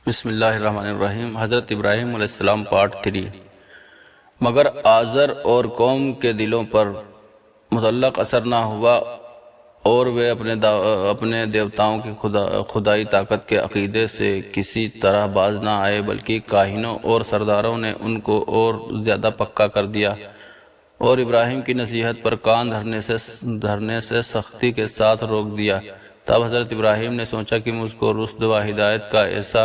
بسم اللہ الرحمن الرحیم۔ حضرت ابراہیم علیہ السلام پارٹ 3۔ مگر آزر اور قوم کے دلوں پر مطلق اثر نہ ہوا اور وہ اپنے دیوتاؤں کی خدائی طاقت کے عقیدے سے کسی طرح باز نہ آئے، بلکہ کاہنوں اور سرداروں نے ان کو اور زیادہ پکا کر دیا اور ابراہیم کی نصیحت پر کان دھرنے سے سختی کے ساتھ روک دیا۔ تب حضرت ابراہیم نے سوچا کہ مجھ کو رشد و ہدایت کا ایسا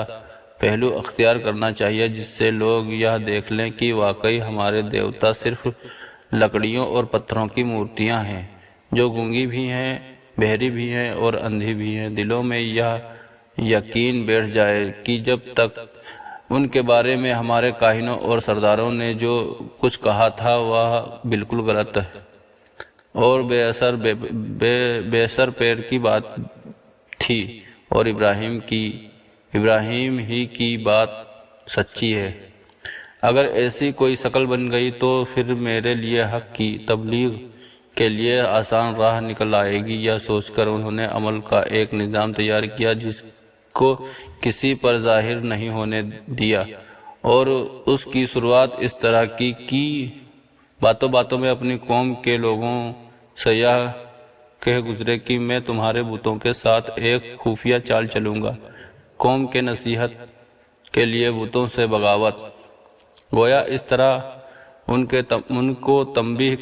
پہلو اختیار کرنا چاہیے جس سے لوگ یہ دیکھ لیں کہ واقعی ہمارے دیوتا صرف لکڑیوں اور پتھروں کی مورتیاں ہیں، جو گونگی بھی ہیں، بہری بھی ہیں اور اندھی بھی ہیں۔ دلوں میں یہ یقین بیٹھ جائے کہ جب تک ان کے بارے میں ہمارے کاہنوں اور سرداروں نے جو کچھ کہا تھا وہ بالکل غلط ہے اور بے سر پیر کی بات تھی، اور ابراہیم ہی کی بات سچی ہے۔ اگر ایسی کوئی شکل بن گئی تو پھر میرے لیے حق کی تبلیغ کے لیے آسان راہ نکل آئے گی۔ یہ سوچ کر انہوں نے عمل کا ایک نظام تیار کیا جس کو کسی پر ظاہر نہیں ہونے دیا، اور اس کی شروعات اس طرح کی باتوں باتوں میں اپنی قوم کے لوگوں سے یہ کہہ گزرے کہ میں تمہارے بتوں کے ساتھ ایک خفیہ چال چلوں گا۔ قوم کے نصیحت کے لیے بتوں سے بغاوت، گویا اس طرح ان کو تنبیہ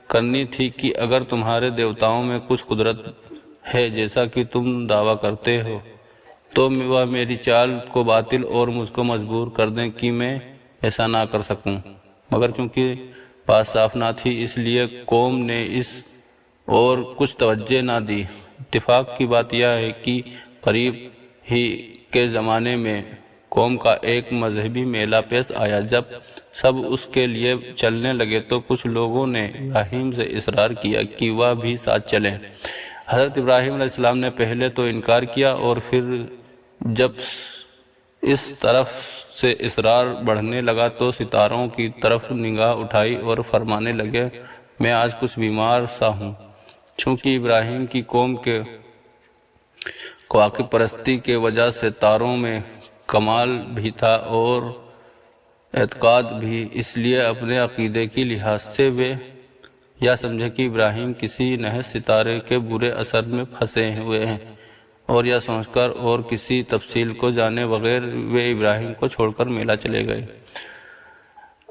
کرنی تھی کہ اگر تمہارے دیوتاؤں میں کچھ قدرت ہے جیسا کہ تم دعویٰ کرتے ہو تو وہ میری چال کو باطل اور مجھ کو مجبور کر دیں کہ میں ایسا نہ کر سکوں۔ مگر چونکہ بات صاف نہ تھی اس لیے قوم نے اس اور کچھ توجہ نہ دی۔ اتفاق کی بات یہ ہے کہ قریب ہی کے زمانے میں قوم کا ایک مذہبی میلہ پیش آیا۔ جب سب اس کے لیے چلنے لگے تو کچھ لوگوں نے ابراہیم سے اصرار کیا کہ وہ بھی ساتھ چلیں۔ حضرت ابراہیم علیہ السلام نے پہلے تو انکار کیا، اور پھر جب اس طرف سے اصرار بڑھنے لگا تو ستاروں کی طرف نگاہ اٹھائی اور فرمانے لگے، میں آج کچھ بیمار سا ہوں۔ چونکہ ابراہیم کی قوم کے کواکب پرستی کے وجہ سے تاروں میں کمال بھی تھا اور اعتقاد بھی، اس لیے اپنے عقیدے کی لحاظ سے وہ یہ سمجھے کہ ابراہیم کسی نحس ستارے کے برے اثر میں پھنسے ہوئے ہیں، اور یہ سوچ کر اور کسی تفصیل کو جانے بغیر وہ ابراہیم کو چھوڑ کر میلہ چلے گئے۔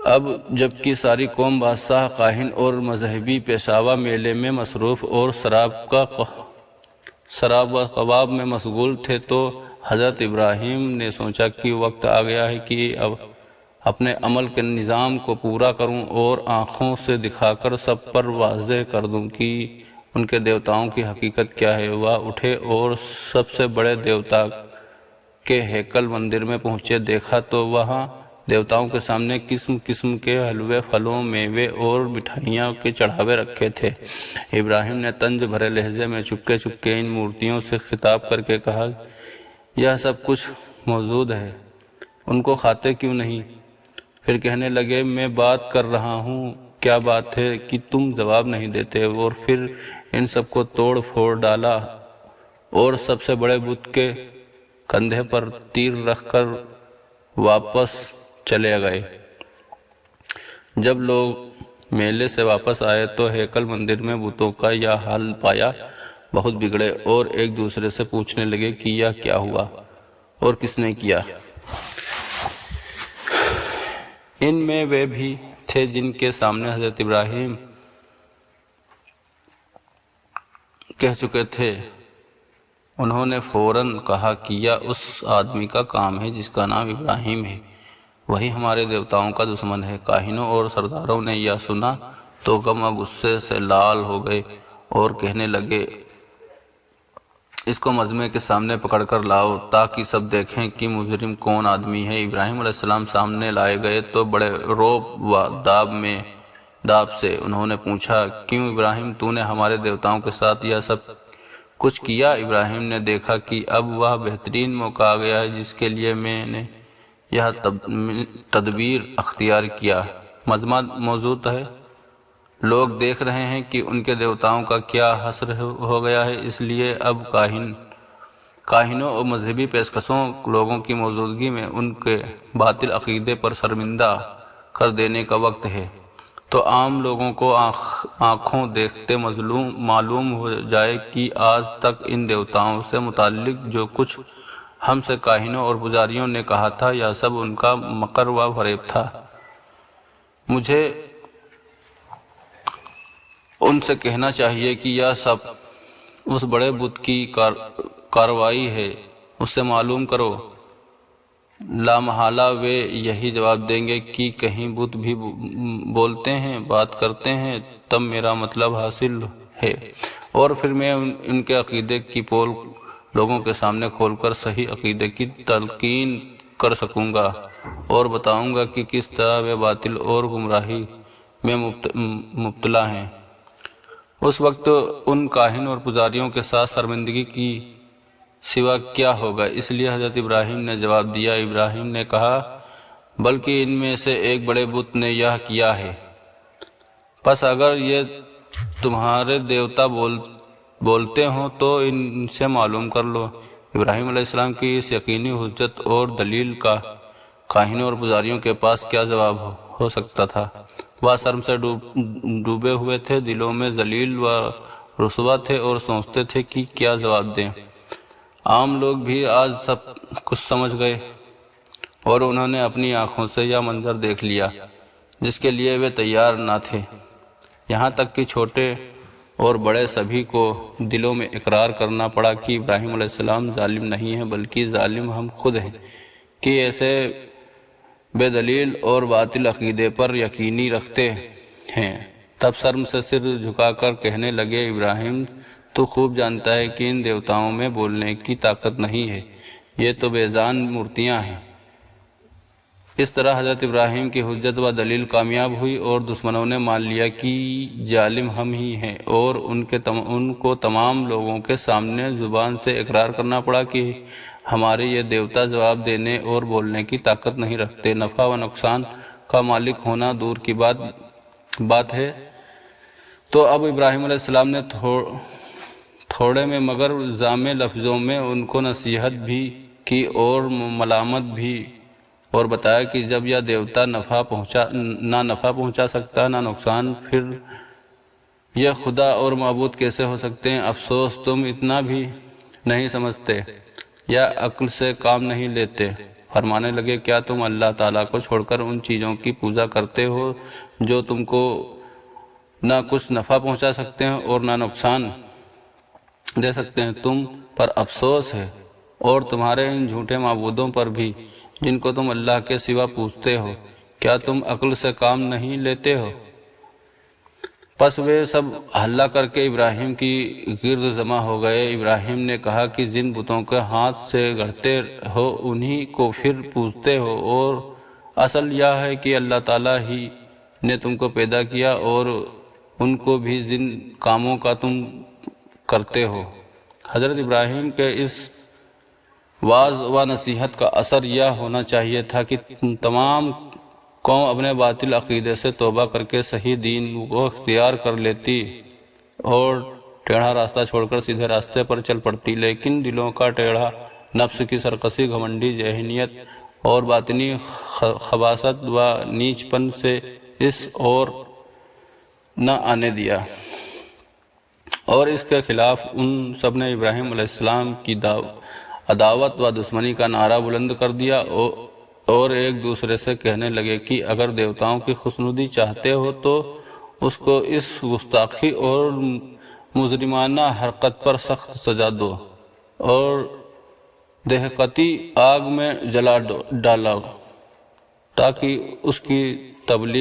اب جبکہ ساری قوم بادشاہ، کاہن اور مذہبی پیشوا میلے میں مصروف اور شراب و کباب میں مشغول تھے تو حضرت ابراہیم نے سوچا کہ وقت آ گیا ہے کہ اب اپنے عمل کے نظام کو پورا کروں اور آنکھوں سے دکھا کر سب پر واضح کر دوں کہ ان کے دیوتاؤں کی حقیقت کیا ہے۔ وہ اٹھے اور سب سے بڑے دیوتا کے ہیکل مندر میں پہنچے۔ دیکھا تو وہاں دیوتاؤں کے سامنے قسم قسم کے حلوے، پھلوں، میوے اور مٹھائیاں کے چڑھاوے رکھے تھے۔ ابراہیم نے طنز بھرے لہجے میں چپکے چپکے ان مورتیوں سے خطاب کر کے کہا، یہ سب کچھ موجود ہے، ان کو کھاتے کیوں نہیں؟ پھر کہنے لگے، میں بات کر رہا ہوں، کیا بات ہے کہ تم جواب نہیں دیتے؟ اور پھر ان سب کو توڑ پھوڑ ڈالا اور سب سے بڑے بت کے کندھے پر تیر رکھ کر واپس چلے گئے۔ جب لوگ میلے سے واپس آئے تو ہیکل مندر میں بتوں کا یہ حال پایا بہت بگڑے اور ایک دوسرے سے پوچھنے لگے کہ یہ کیا ہوا اور کس نے کیا۔ ان میں وہ بھی تھے جن کے سامنے حضرت ابراہیم کہہ چکے تھے۔ انہوں نے فوراً کہا کہ یہ اس آدمی کا کام ہے جس کا نام ابراہیم ہے، وہی ہمارے دیوتاؤں کا دشمن ہے۔ کاہنوں اور سرداروں نے یہ سنا تو غم و غصے سے لال ہو گئے اور کہنے لگے، اس کو مجمع کے سامنے پکڑ کر لاؤ تاکہ سب دیکھیں کہ مجرم کون آدمی ہے۔ ابراہیم علیہ السلام سامنے لائے گئے تو بڑے رعب و داب سے انہوں نے پوچھا، کیوں ابراہیم تو نے ہمارے دیوتاؤں کے ساتھ یہ سب کچھ کیا؟ ابراہیم نے دیکھا کہ اب وہ بہترین موقع آ گیا ہے جس کے لیے میں نے یہ تدبیر اختیار کیا۔ مجمع موجود ہے، لوگ دیکھ رہے ہیں کہ ان کے دیوتاؤں کا کیا حشر ہو گیا ہے، اس لیے اب کاہن کاہنوں اور مذہبی پیشکشوں لوگوں کی موجودگی میں ان کے باطل عقیدے پر شرمندہ کر دینے کا وقت ہے، تو عام لوگوں کو آنکھوں دیکھتے معلوم ہو جائے کہ آج تک ان دیوتاؤں سے متعلق جو کچھ ہم سے کاہنوں اور پجاریوں نے کہا تھا، یہ سب ان کا مکر و فریب تھا۔ مجھے ان سے کہنا چاہیے کہ یہ سب اس بڑے بت کی کارروائی ہے، اس سے معلوم کرو۔ لامحالہ وہ یہی جواب دیں گے کہ کہیں بت بھی بولتے ہیں، بات کرتے ہیں، تب میرا مطلب حاصل ہے، اور پھر میں ان کے عقیدے کی پول لوگوں کے سامنے کھول کر صحیح عقیدے کی تلقین کر سکوں گا اور بتاؤں گا کہ کس طرح وہ باطل اور گمراہی میں مبتلا ہیں۔ اس وقت ان کاہن اور پجاریوں کے ساتھ شرمندگی کی سوا کیا ہوگا؟ اس لیے حضرت ابراہیم نے جواب دیا۔ ابراہیم نے کہا، بلکہ ان میں سے ایک بڑے بت نے یہ کیا ہے، پس اگر یہ تمہارے دیوتا بولتے ہوں تو ان سے معلوم کر لو۔ ابراہیم علیہ السلام کی اس یقینی حجت اور دلیل کا کاہنوں اور پجاریوں کے پاس کیا جواب ہو سکتا تھا؟ وہ شرم سے ڈوبے ہوئے تھے، دلوں میں ذلیل و رسوا تھے اور سوچتے تھے کہ کیا جواب دیں۔ عام لوگ بھی آج سب کچھ سمجھ گئے اور انہوں نے اپنی آنکھوں سے یہ منظر دیکھ لیا جس کے لیے وہ تیار نہ تھے، یہاں تک کہ چھوٹے اور بڑے سبھی کو دلوں میں اقرار کرنا پڑا کہ ابراہیم علیہ السلام ظالم نہیں ہیں، بلکہ ظالم ہم خود ہیں کہ ایسے بے دلیل اور باطل عقیدے پر یقینی رکھتے ہیں۔ تب شرم سے سر جھکا کر کہنے لگے، ابراہیم تو خوب جانتا ہے کہ ان دیوتاؤں میں بولنے کی طاقت نہیں ہے، یہ تو بے جان مورتیاں ہیں۔ اس طرح حضرت ابراہیم کی حجت و دلیل کامیاب ہوئی اور دشمنوں نے مان لیا کہ ظالم ہم ہی ہیں، اور ان کو تمام لوگوں کے سامنے زبان سے اقرار کرنا پڑا کہ ہمارے یہ دیوتا جواب دینے اور بولنے کی طاقت نہیں رکھتے، نفع و نقصان کا مالک ہونا دور کی بات ہے۔ تو اب ابراہیم علیہ السلام نے تھوڑے میں مگر جامع لفظوں میں ان کو نصیحت بھی کی اور ملامت بھی، اور بتایا کہ جب یہ دیوتا نہ نفع پہنچا سکتا نہ نقصان، پھر یہ خدا اور معبود کیسے ہو سکتے ہیں؟ افسوس تم اتنا بھی نہیں سمجھتے یا عقل سے کام نہیں لیتے۔ فرمانے لگے، کیا تم اللہ تعالیٰ کو چھوڑ کر ان چیزوں کی پوجا کرتے ہو جو تم کو نہ کچھ نفع پہنچا سکتے ہیں اور نہ نقصان دے سکتے ہیں؟ تم پر افسوس ہے، اور تمہارے ان جھوٹے معبودوں پر بھی جن کو تم اللہ کے سوا پوجتے ہو۔ کیا تم عقل سے کام نہیں لیتے ہو؟ پس وہ سب ہلہ کر کے ابراہیم کی گرد جمع ہو گئے۔ ابراہیم نے کہا کہ جن بتوں کے ہاتھ سے گڑھتے ہو انہی کو پھر پوجتے ہو، اور اصل یہ ہے کہ اللہ تعالیٰ ہی نے تم کو پیدا کیا اور ان کو بھی جن کاموں کا تم کرتے ہو۔ حضرت ابراہیم کے اس واعظ و نصیحت کا اثر یہ ہونا چاہیے تھا کہ تمام قوم اپنے باطل عقیدے سے توبہ کر کے صحیح دین کو اختیار کر لیتی اور ٹیڑھا راستہ چھوڑ کر سیدھے راستے پر چل پڑتی، لیکن دلوں کا ٹیڑھا نفس کی سرکشی، گھمنڈی ذہنیت اور باطنی خباثت و نیچ پن سے اس اور نہ آنے دیا، اور اس کے خلاف ان سب نے ابراہیم علیہ السلام کی عداوت و دشمنی کا نعرہ بلند کر دیا اور ایک دوسرے سے کہنے لگے کہ اگر دیوتاؤں کی خوشنودی چاہتے ہو تو اس کو اس گستاخی اور مجرمانہ حرکت پر سخت سزا دو اور دہقتی آگ میں جلا ڈالو تاکہ اس کی تبلیغ